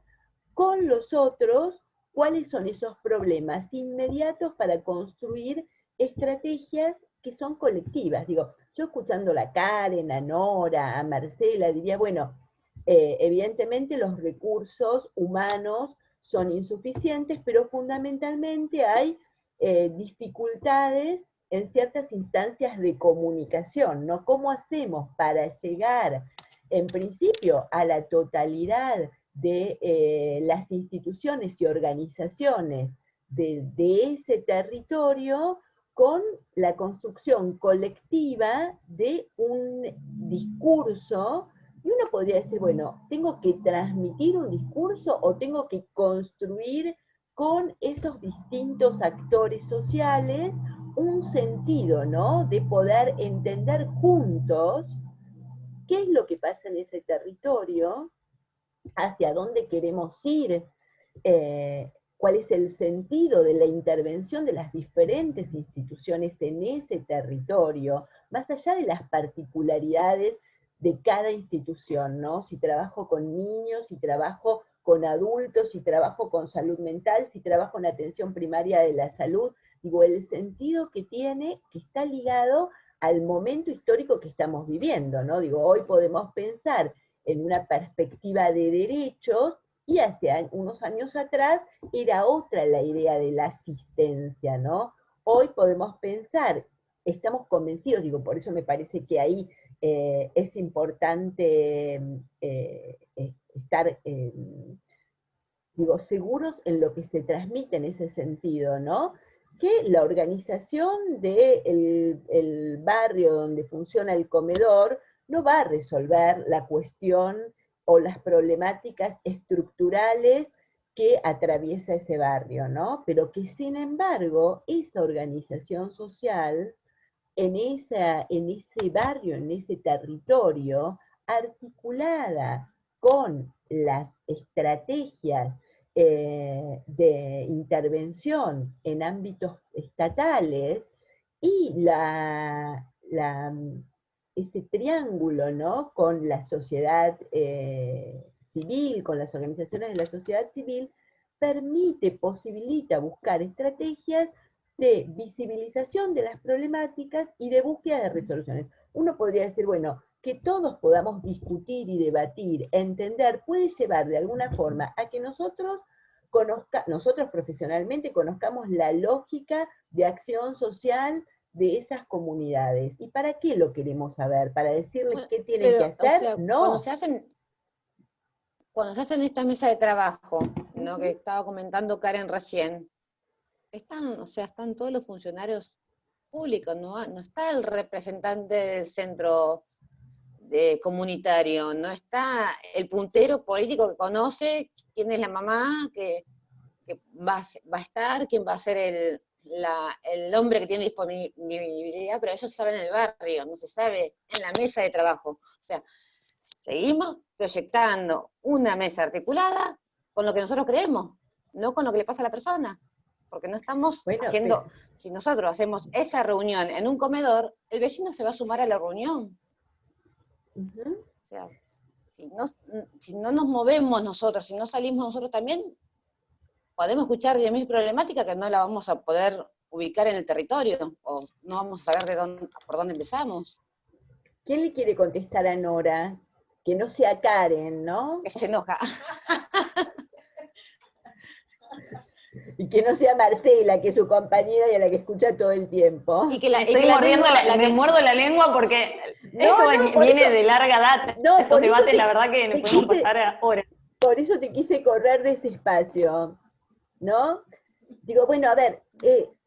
con los otros cuáles son esos problemas inmediatos para construir estrategias que son colectivas. Digo, yo escuchando a Karen, a Nora, a Marcela, diría, bueno, evidentemente los recursos humanos son insuficientes, pero fundamentalmente hay dificultades en ciertas instancias de comunicación, ¿no? ¿Cómo hacemos para llegar, en principio, a la totalidad de las instituciones y organizaciones de ese territorio con la construcción colectiva de un discurso? Y uno podría decir, bueno, ¿tengo que transmitir un discurso o tengo que construir con esos distintos actores sociales un sentido, ¿no? De poder entender juntos qué es lo que pasa en ese territorio, hacia dónde queremos ir, cuál es el sentido de la intervención de las diferentes instituciones en ese territorio, más allá de las particularidades de cada institución, ¿no? Si trabajo con niños, si trabajo con adultos, si trabajo con salud mental, si trabajo en atención primaria de la salud, digo, el sentido que tiene, que está ligado al momento histórico que estamos viviendo, ¿no? Digo, hoy podemos pensar en una perspectiva de derechos, y hace unos años atrás era otra la idea de la asistencia, ¿no? Hoy podemos pensar, estamos convencidos, digo, por eso me parece que ahí es importante estar, digo, seguros en lo que se transmite en ese sentido, ¿no? Que la organización del barrio donde funciona el comedor no va a resolver la cuestión o las problemáticas estructurales que atraviesa ese barrio, ¿no? Pero que sin embargo, esa organización social en ese barrio, en ese territorio, articulada con las estrategias de intervención en ámbitos estatales y ese triángulo, ¿no? Con la sociedad civil, con las organizaciones de la sociedad civil, posibilita buscar estrategias de visibilización de las problemáticas y de búsqueda de resoluciones. Uno podría decir, bueno, que todos podamos discutir y debatir, entender, puede llevar de alguna forma a que nosotros profesionalmente conozcamos la lógica de acción social de esas comunidades. ¿Y para qué lo queremos saber? ¿Para decirles qué tienen que hacer? O sea, No. Cuando se hacen estas mesas de trabajo, ¿no? Que estaba comentando Karen recién, están todos los funcionarios públicos, no está el representante del centro comunitario, no está el puntero político que conoce quién es la mamá, que va a estar, quién va a ser el hombre que tiene disponibilidad, pero eso se sabe en el barrio, no se sabe en la mesa de trabajo. O sea, seguimos proyectando una mesa articulada con lo que nosotros creemos, no con lo que le pasa a la persona. Porque no estamos haciendo, si nosotros hacemos esa reunión en un comedor, el vecino se va a sumar a la reunión. O sea, si no nos movemos nosotros, si no salimos nosotros también, podemos escuchar 10.000 problemáticas que no la vamos a poder ubicar en el territorio, o no vamos a saber por dónde empezamos. ¿Quién le quiere contestar a Nora? Que no sea Karen, ¿no? Que se enoja. Y que no sea Marcela, que es su compañera y a la que escucha todo el tiempo. Me muerdo la lengua porque esto viene de larga data. Estos debates, la verdad que nos podemos pasar horas. Por eso te quise correr de ese espacio, ¿no? Digo, bueno, a ver,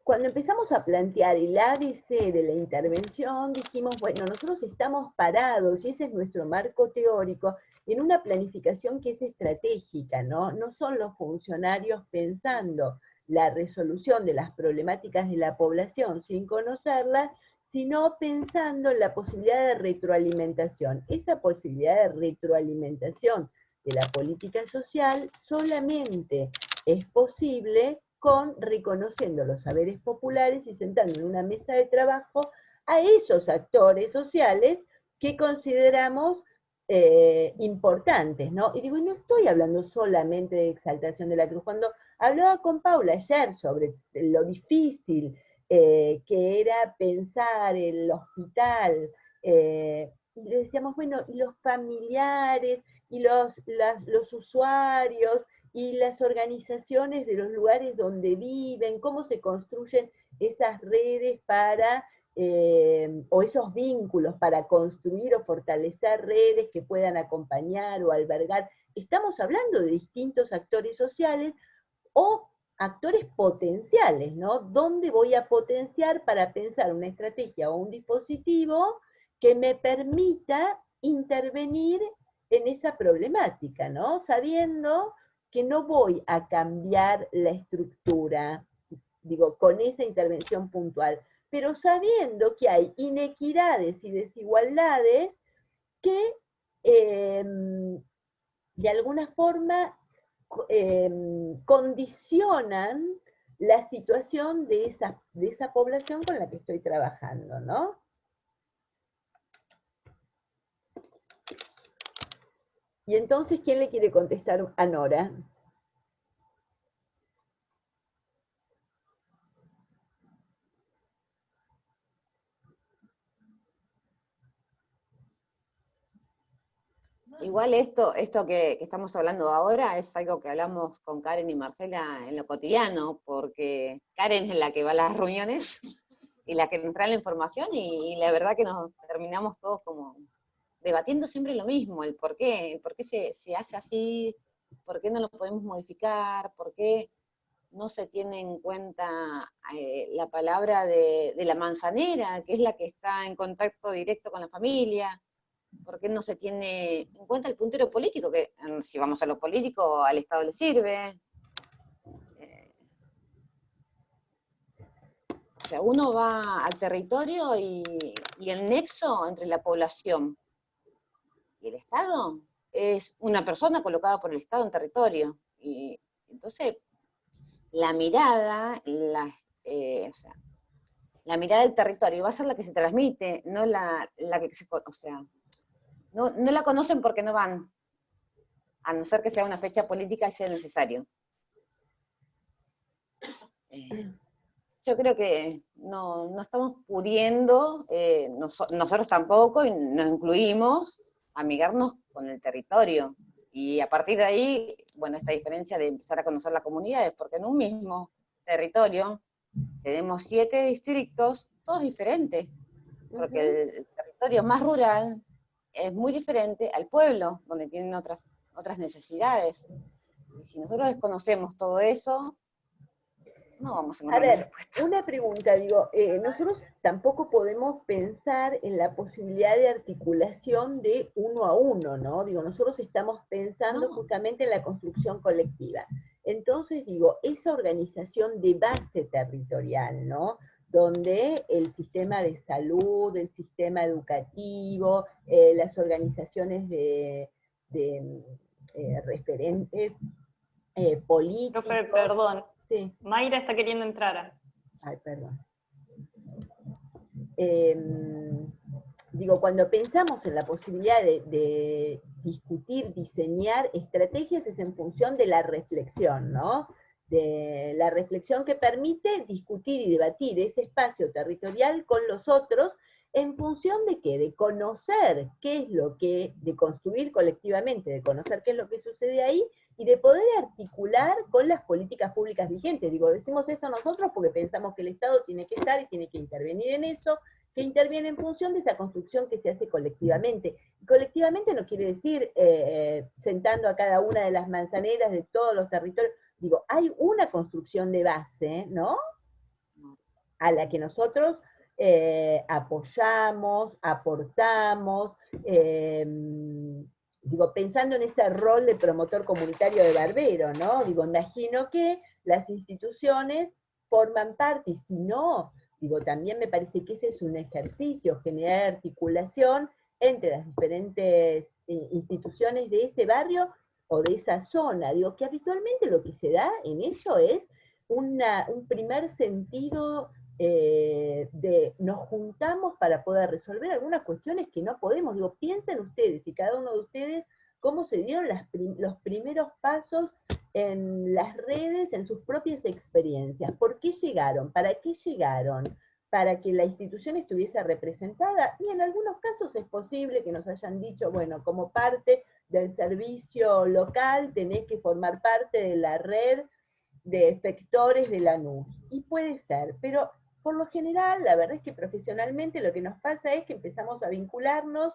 cuando empezamos a plantear el ABC de la intervención, dijimos, bueno, nosotros estamos parados, y ese es nuestro marco teórico, en una planificación que es estratégica, ¿no? No son los funcionarios pensando la resolución de las problemáticas de la población sin conocerlas, sino pensando en la posibilidad de retroalimentación. Esa posibilidad de retroalimentación de la política social solamente es posible reconociendo los saberes populares y sentando en una mesa de trabajo a esos actores sociales que consideramos importantes, ¿no? Y digo, y no estoy hablando solamente de Exaltación de la Cruz. Cuando hablaba con Paula ayer sobre lo difícil que era pensar el hospital, y le decíamos, bueno, y los familiares, y los usuarios, y las organizaciones de los lugares donde viven, cómo se construyen esas redes para, o esos vínculos para construir o fortalecer redes que puedan acompañar o albergar. Estamos hablando de distintos actores sociales o actores potenciales, ¿no? ¿Dónde voy a potenciar para pensar una estrategia o un dispositivo que me permita intervenir en esa problemática, ¿no? Sabiendo que no voy a cambiar la estructura, digo, con esa intervención puntual, pero sabiendo que hay inequidades y desigualdades que de alguna forma condicionan la situación de esa población con la que estoy trabajando, ¿no? Y entonces, ¿quién le quiere contestar a Nora? Igual esto que estamos hablando ahora es algo que hablamos con Karen y Marcela en lo cotidiano, porque Karen es la que va a las reuniones y la que nos trae la información, y la verdad que nos terminamos todos como debatiendo siempre lo mismo, el por qué se hace así, por qué no lo podemos modificar, por qué no se tiene en cuenta la palabra de la manzanera, que es la que está en contacto directo con la familia. ¿Por qué no se tiene en cuenta el puntero político? Que si vamos a lo político, al Estado le sirve. O sea, uno va al territorio y el nexo entre la población y el Estado es una persona colocada por el Estado en territorio. Y entonces, la mirada, la mirada del territorio va a ser la que se transmite, no la que se... O sea, no la conocen porque no van, a no ser que sea una fecha política y sea necesario. Yo yo creo que no estamos pudiendo, nosotros tampoco, y nos incluimos, amigarnos con el territorio. Y a partir de ahí, bueno, esta diferencia de empezar a conocer las comunidades, porque en un mismo territorio tenemos 7 distritos, todos diferentes, porque el territorio más rural es muy diferente al pueblo, donde tienen otras necesidades. Y si nosotros desconocemos todo eso, no vamos a A encontrar una ver, respuesta. una pregunta, digo, nosotros tampoco podemos pensar en la posibilidad de articulación de uno a uno, ¿no? Digo, nosotros estamos pensando No. justamente en la construcción colectiva. Entonces, digo, esa organización de base territorial, ¿no? Donde el sistema de salud, el sistema educativo, las organizaciones de referentes políticos. Profe, perdón. Sí. Mayra está queriendo entrar. Ay, perdón. Digo, cuando pensamos en la posibilidad de discutir, diseñar estrategias, es en función de la reflexión, ¿no? De la reflexión que permite discutir y debatir ese espacio territorial con los otros, en función de qué, de conocer qué es lo que, de construir colectivamente, de conocer qué es lo que sucede ahí, y de poder articular con las políticas públicas vigentes. Digo, decimos esto nosotros porque pensamos que el Estado tiene que estar y tiene que intervenir en eso, que interviene en función de esa construcción que se hace colectivamente. Y colectivamente no quiere decir sentando a cada una de las manzaneras de todos los territorios. Digo, hay una construcción de base, ¿no? A la que nosotros apoyamos, aportamos, digo, pensando en ese rol de promotor comunitario de Barbero, ¿no? Digo, imagino que las instituciones forman parte, y si no, digo, también me parece que ese es un ejercicio, generar articulación entre las diferentes instituciones de ese barrio o de esa zona. Digo, que habitualmente lo que se da en eso es un primer sentido de nos juntamos para poder resolver algunas cuestiones que no podemos. Digo, piensen ustedes y cada uno de ustedes cómo se dieron los primeros pasos en las redes, en sus propias experiencias. ¿Por qué llegaron? ¿Para qué llegaron? Para que la institución estuviese representada, y en algunos casos es posible que nos hayan dicho, bueno, como parte del servicio local tenés que formar parte de la red de efectores de Lanús. Y puede ser, pero por lo general, la verdad es que profesionalmente lo que nos pasa es que empezamos a vincularnos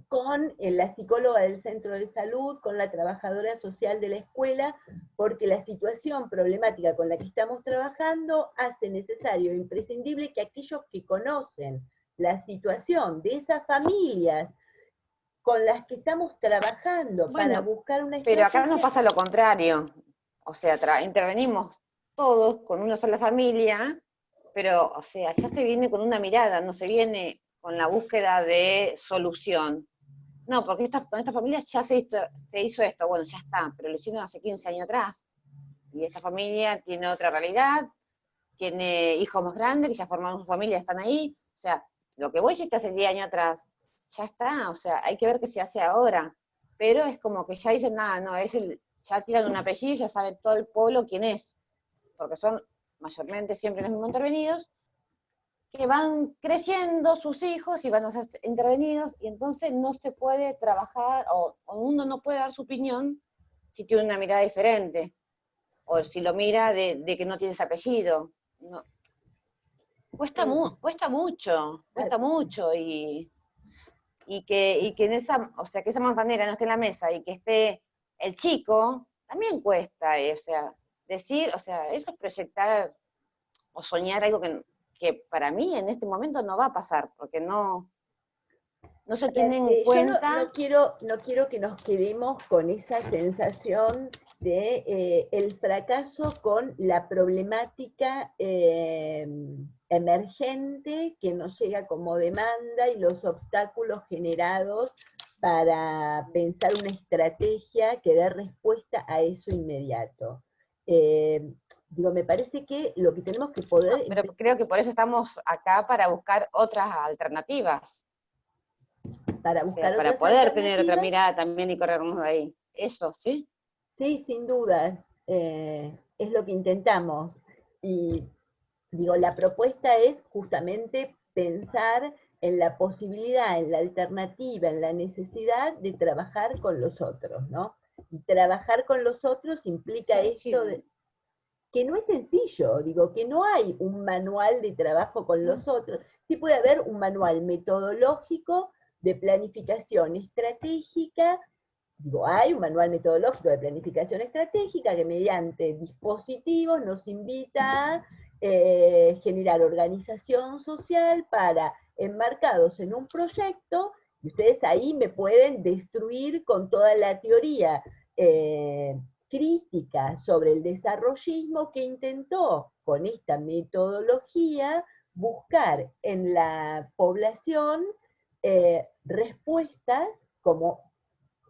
con la psicóloga del centro de salud, con la trabajadora social de la escuela, porque la situación problemática con la que estamos trabajando hace necesario e imprescindible que aquellos que conocen la situación de esas familias con las que estamos trabajando para buscar una estrategia... Pero acá nos pasa lo contrario, o sea, intervenimos todos con una sola familia, pero, o sea, ya se viene con una mirada, no se viene con la búsqueda de solución. No, porque con esta familia ya se hizo esto, bueno, ya está, pero lo hicieron hace 15 años atrás. Y esta familia tiene otra realidad, tiene hijos más grandes que ya formaron su familia, están ahí. O sea, lo que vos hiciste hace 10 años atrás, ya está, o sea, hay que ver qué se hace ahora. Pero es como que ya dicen, nada, no, ya tiran un apellido y ya sabe todo el pueblo quién es. Porque son mayormente siempre los mismos intervenidos, que van creciendo sus hijos y van a ser intervenidos, y entonces no se puede trabajar, o uno no puede dar su opinión si tiene una mirada diferente, o si lo mira de que no tienes apellido. No. Cuesta mucho, y que en esa, o sea, que esa manzanera no esté en la mesa, y que esté el chico, también cuesta, o sea, decir, o sea, eso es proyectar o soñar algo que para mí en este momento no va a pasar, porque no se tienen en cuenta. Yo no quiero que nos quedemos con esa sensación de el fracaso con la problemática emergente que nos llega como demanda y los obstáculos generados para pensar una estrategia que dé respuesta a eso inmediato. Digo, me parece que lo que tenemos que poder... No, pero creo que por eso estamos acá, para buscar otras alternativas. Para buscar para poder tener otra mirada también y corrernos de ahí. Eso, ¿sí? Sí, sin duda. Es lo que intentamos. Y digo, la propuesta es justamente pensar en la posibilidad, en la alternativa, en la necesidad de trabajar con los otros, ¿no? Y trabajar con los otros implica esto de, que no es sencillo, digo, que no hay un manual de trabajo con los otros, sí puede haber un manual metodológico de planificación estratégica. Digo, hay un manual metodológico de planificación estratégica que mediante dispositivos nos invita a generar organización social para, enmarcados en un proyecto, y ustedes ahí me pueden destruir con toda la teoría crítica sobre el desarrollismo que intentó con esta metodología buscar en la población respuestas como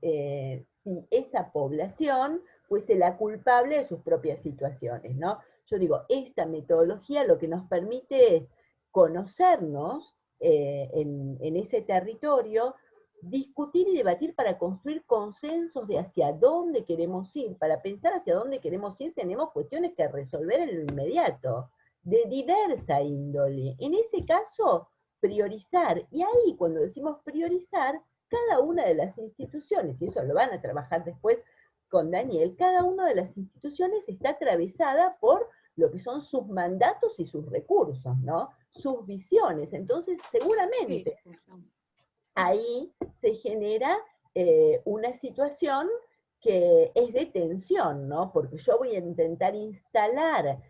si esa población fuese la culpable de sus propias situaciones, ¿no? Yo digo, esta metodología lo que nos permite es conocernos en ese territorio, discutir y debatir para construir consensos de hacia dónde queremos ir. Para pensar hacia dónde queremos ir tenemos cuestiones que resolver en lo inmediato, de diversa índole. En ese caso, priorizar. Y ahí, cuando decimos priorizar, cada una de las instituciones, y eso lo van a trabajar después con Daniel, cada una de las instituciones está atravesada por lo que son sus mandatos y sus recursos, ¿no? Sus visiones. Entonces, seguramente, ahí se genera una situación que es de tensión, ¿no? Porque yo voy a intentar instalar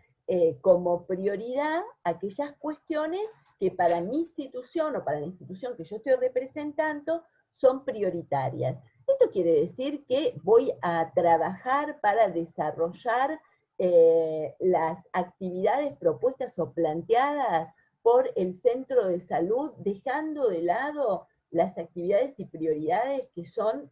como prioridad aquellas cuestiones que para mi institución o para la institución que yo estoy representando son prioritarias. Esto quiere decir que voy a trabajar para desarrollar las actividades propuestas o planteadas por el centro de salud, dejando de lado las actividades y prioridades que son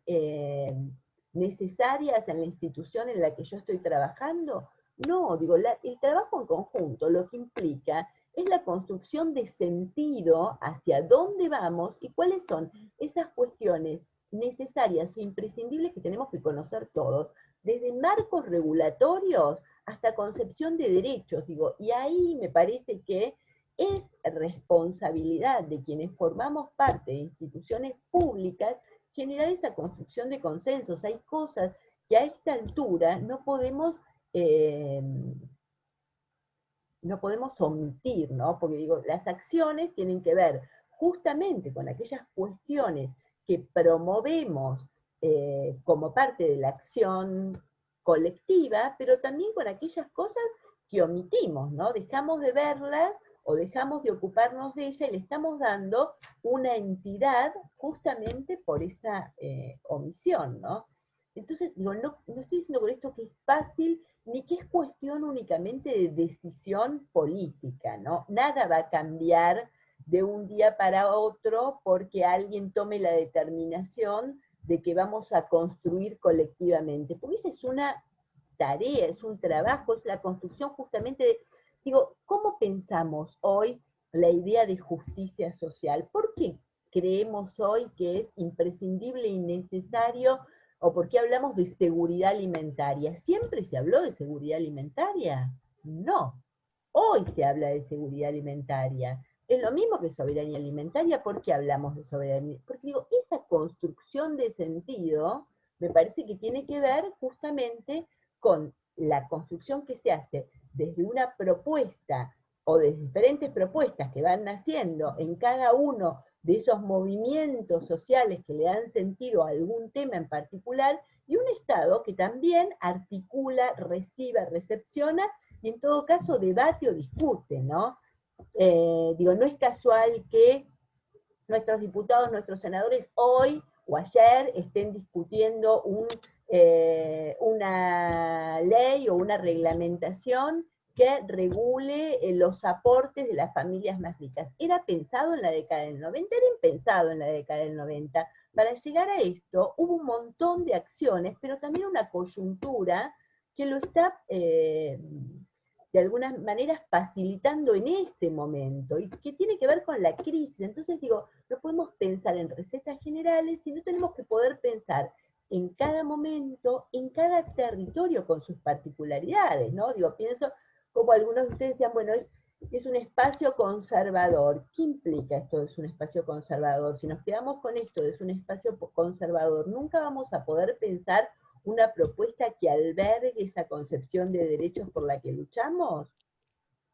necesarias en la institución en la que yo estoy trabajando. No, digo, el trabajo en conjunto lo que implica es la construcción de sentido hacia dónde vamos y cuáles son esas cuestiones necesarias e imprescindibles que tenemos que conocer todos, desde marcos regulatorios hasta concepción de derechos, digo, y ahí me parece que es responsabilidad de quienes formamos parte de instituciones públicas generar esa construcción de consensos. Hay cosas que a esta altura no podemos omitir, ¿no? Porque digo, las acciones tienen que ver justamente con aquellas cuestiones que promovemos como parte de la acción colectiva, pero también con aquellas cosas que omitimos, ¿no? Dejamos de verlas o dejamos de ocuparnos de ella y le estamos dando una entidad justamente por esa omisión, ¿no? Entonces, digo, no estoy diciendo con esto que es fácil ni que es cuestión únicamente de decisión política, ¿no? Nada va a cambiar de un día para otro porque alguien tome la determinación de que vamos a construir colectivamente, porque esa es una tarea, es un trabajo, es la construcción justamente de, digo, ¿cómo pensamos hoy la idea de justicia social? ¿Por qué creemos hoy que es imprescindible y necesario? ¿O por qué hablamos de seguridad alimentaria? ¿Siempre se habló de seguridad alimentaria? No. Hoy se habla de seguridad alimentaria. Es lo mismo que soberanía alimentaria. ¿Por qué hablamos de soberanía? Porque digo, esa construcción de sentido me parece que tiene que ver justamente con la construcción que se hace desde una propuesta o de diferentes propuestas que van naciendo en cada uno de esos movimientos sociales que le dan sentido a algún tema en particular, y un Estado que también articula, recibe, recepciona, y en todo caso debate o discute, ¿no? Digo, no es casual que nuestros diputados, nuestros senadores hoy o ayer estén discutiendo una ley o una reglamentación que regule los aportes de las familias más ricas. Era pensado en la década del 90, era impensado en la década del 90. Para llegar a esto hubo un montón de acciones, pero también una coyuntura que lo está de algunas maneras facilitando en este momento, y que tiene que ver con la crisis. Entonces digo, no podemos pensar en recetas generales, sino tenemos que poder pensar en cada momento, en cada territorio con sus particularidades, ¿no? Digo, pienso como algunos de ustedes decían, bueno, es un espacio conservador. ¿Qué implica esto de es un espacio conservador? Si nos quedamos con esto de es un espacio conservador, nunca vamos a poder pensar una propuesta que albergue esa concepción de derechos por la que luchamos.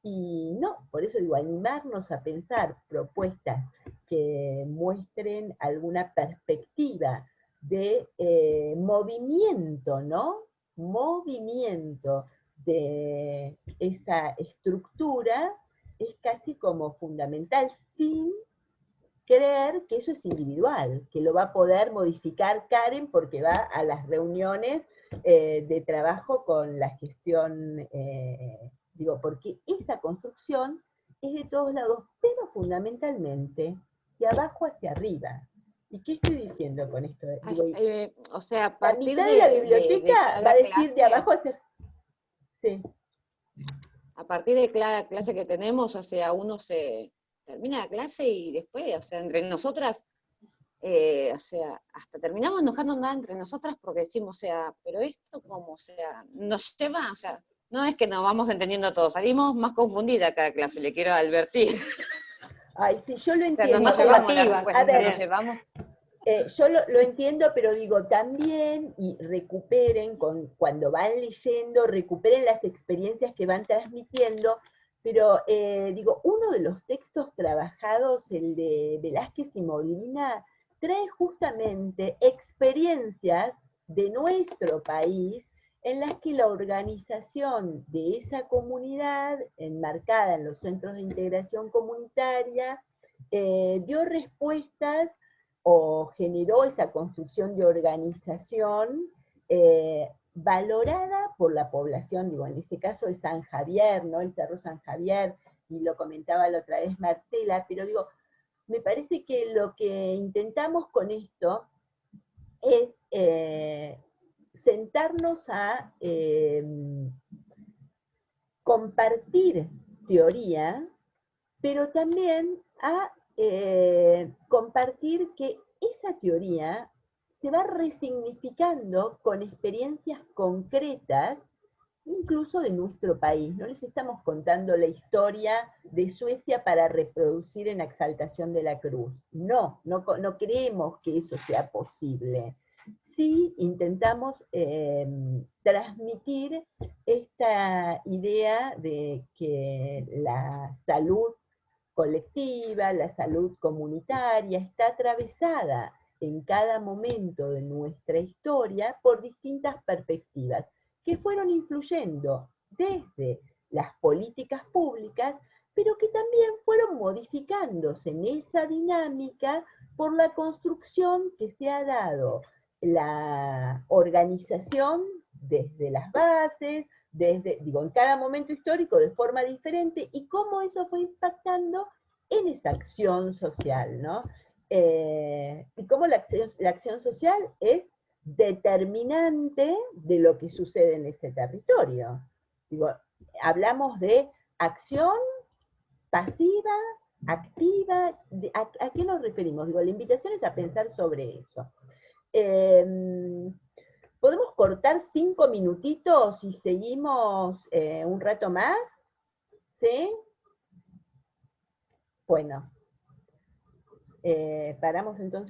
Y no, por eso digo, animarnos a pensar propuestas que muestren alguna perspectiva de movimiento, ¿no? Movimiento de esa estructura es casi como fundamental, sin creer que eso es individual, que lo va a poder modificar Karen porque va a las reuniones de trabajo con la gestión, digo, porque esa construcción es de todos lados, pero fundamentalmente de abajo hacia arriba. ¿Y qué estoy diciendo con esto? Digo, o sea, a la partir mitad de la biblioteca cada va a decir de clase, abajo hacia... Sí. a partir de cada clase que tenemos, o sea, uno se termina la clase y después, o sea, entre nosotras, o sea, hasta terminamos enojándonos entre nosotras porque decimos, o sea, pero esto como, o sea, nos lleva, o sea, no es que nos vamos entendiendo todos, salimos más confundidas cada clase, le quiero advertir. Ay, sí, yo lo O sea, entiendo. no nos llevamos la combativas, respuesta, a ver, nos llevamos. Yo lo entiendo, pero digo, también, y recuperen, cuando van leyendo, recuperen las experiencias que van transmitiendo, pero digo, uno de los textos trabajados, el de Velázquez y Molina, trae justamente experiencias de nuestro país en las que la organización de esa comunidad, enmarcada en los centros de integración comunitaria, dio respuestas o generó esa construcción de organización valorada por la población, digo, en este caso es San Javier, ¿no? El Cerro San Javier, y lo comentaba la otra vez Marcela, pero digo, me parece que lo que intentamos con esto es sentarnos a compartir teoría, pero también a compartir que esa teoría se va resignificando con experiencias concretas, incluso de nuestro país. No les estamos contando la historia de Suecia para reproducir en Exaltación de la Cruz. No creemos que eso sea posible. Sí intentamos transmitir esta idea de que la salud colectiva, la salud comunitaria, está atravesada en cada momento de nuestra historia por distintas perspectivas que fueron influyendo desde las políticas públicas, pero que también fueron modificándose en esa dinámica por la construcción que se ha dado la organización desde las bases, digo, en cada momento histórico de forma diferente, y cómo eso fue impactando en esa acción social, ¿no? Y cómo la acción social es determinante de lo que sucede en ese territorio. Digo, hablamos de acción pasiva, activa, ¿a qué nos referimos? Digo, la invitación es a pensar sobre eso. ¿Podemos cortar 5 minutitos y seguimos un rato más? ¿Sí? Bueno, paramos entonces.